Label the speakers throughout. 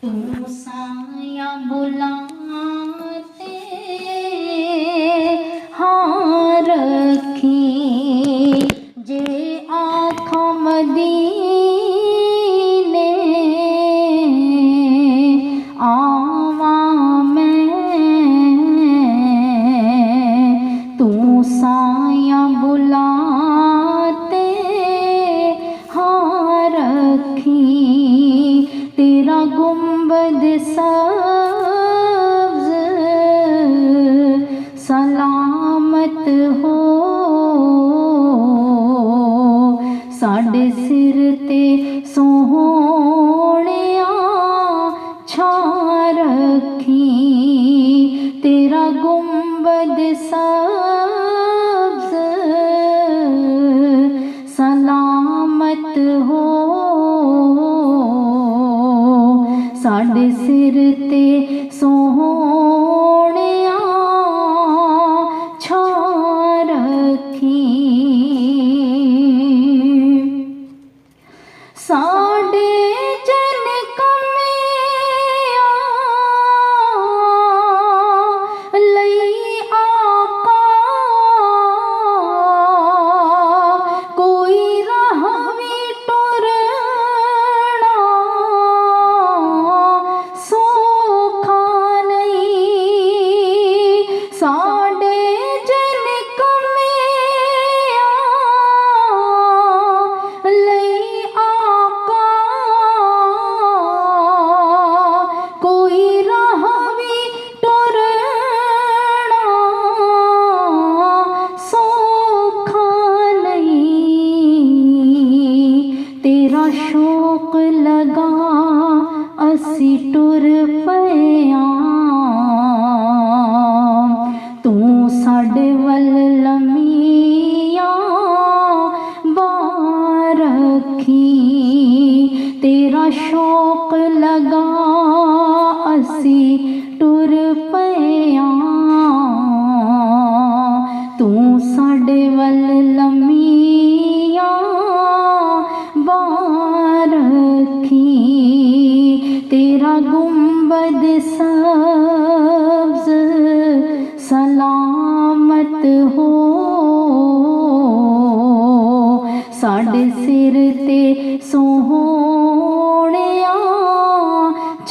Speaker 1: तू साया बुलाते हाँ रखी जे आँखों मदीने आवा मैं तू साया बुलाते हाँ रखी तेरा गुंबद सब्ज़ सलामत हो साडे सिर ते सोहणिया छा रखी तेरा गुंबद सब्ज़ सलामत हो साडे सिर ते सोहणिया छा रखी साडे जन कमियां लई आका कोई राह भी टुरना सौखा नहीं साडे जन कमियां लई कोई राह भी टुरना सौखा नहीं तेरा शौक लगा असी टुर पिया तू साडे वल लम्मियां बार रखी तेरा शौक लगा असी टुर पिया तू साडे वल लम्मियां बार रखी तेरा गुंबद सब्ज़ सलामत हो साडे सिर ते सोहणिया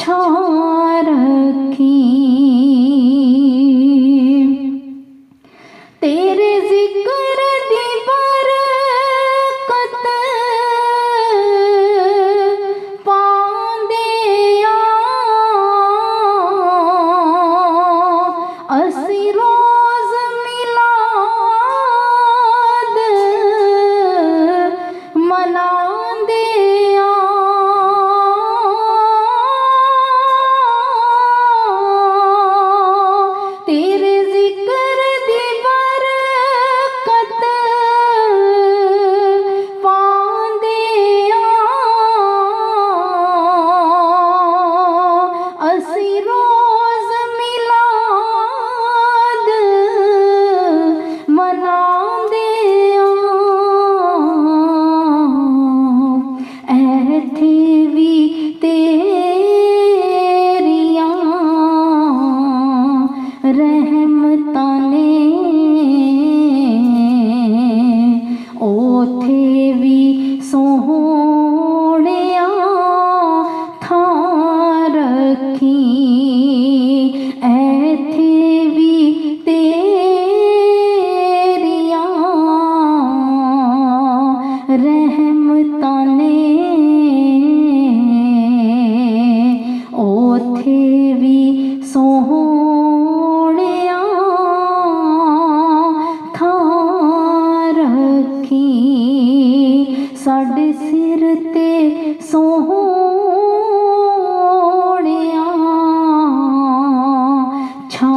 Speaker 1: छा रखी तेरे जिक्र दी बरकत पांदिया असी रोज मिलाद मनांदिया तेरे जिक्र दी बरकत पांदिया असी रोज मिलाद मनांदिया ऐथे भी तेरियां रहमतां ने ओथे भी सोहणिया थां रखी ऐथे भी तेरियां रहमतां ने ओथे भी सोहणिया थां रखी साडे सिर ते सोहणिया छा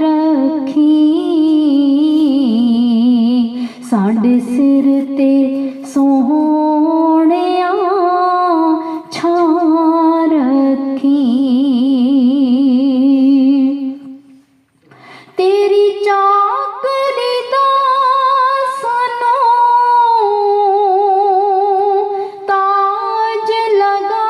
Speaker 1: रखी साडे सिर ते सोहणिया छा रखी तेरी चाकरी दा सानू ताज लगा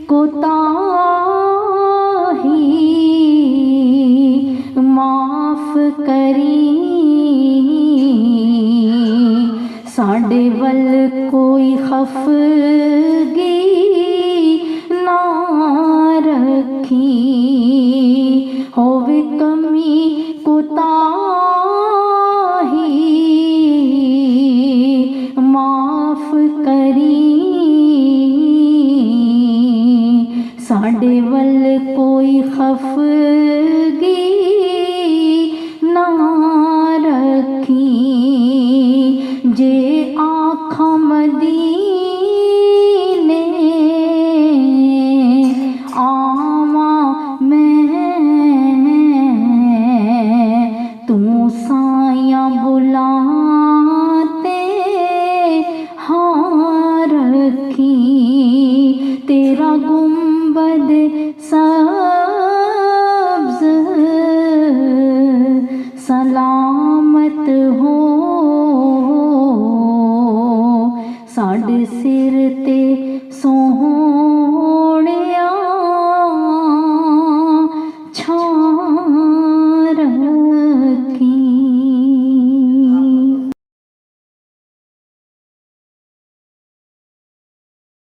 Speaker 1: कोताही माफ करी साडे वल कोई खफगी ना रखी होवे कमी कोताही माफ करी साडे वल कोई खफगी ना रखी जे आँखां मदीने आवा मैं तू साया बुलाते हाँ रखी तेरा गुंबद सब्ज़ सलामत हो साडे सिर ते सो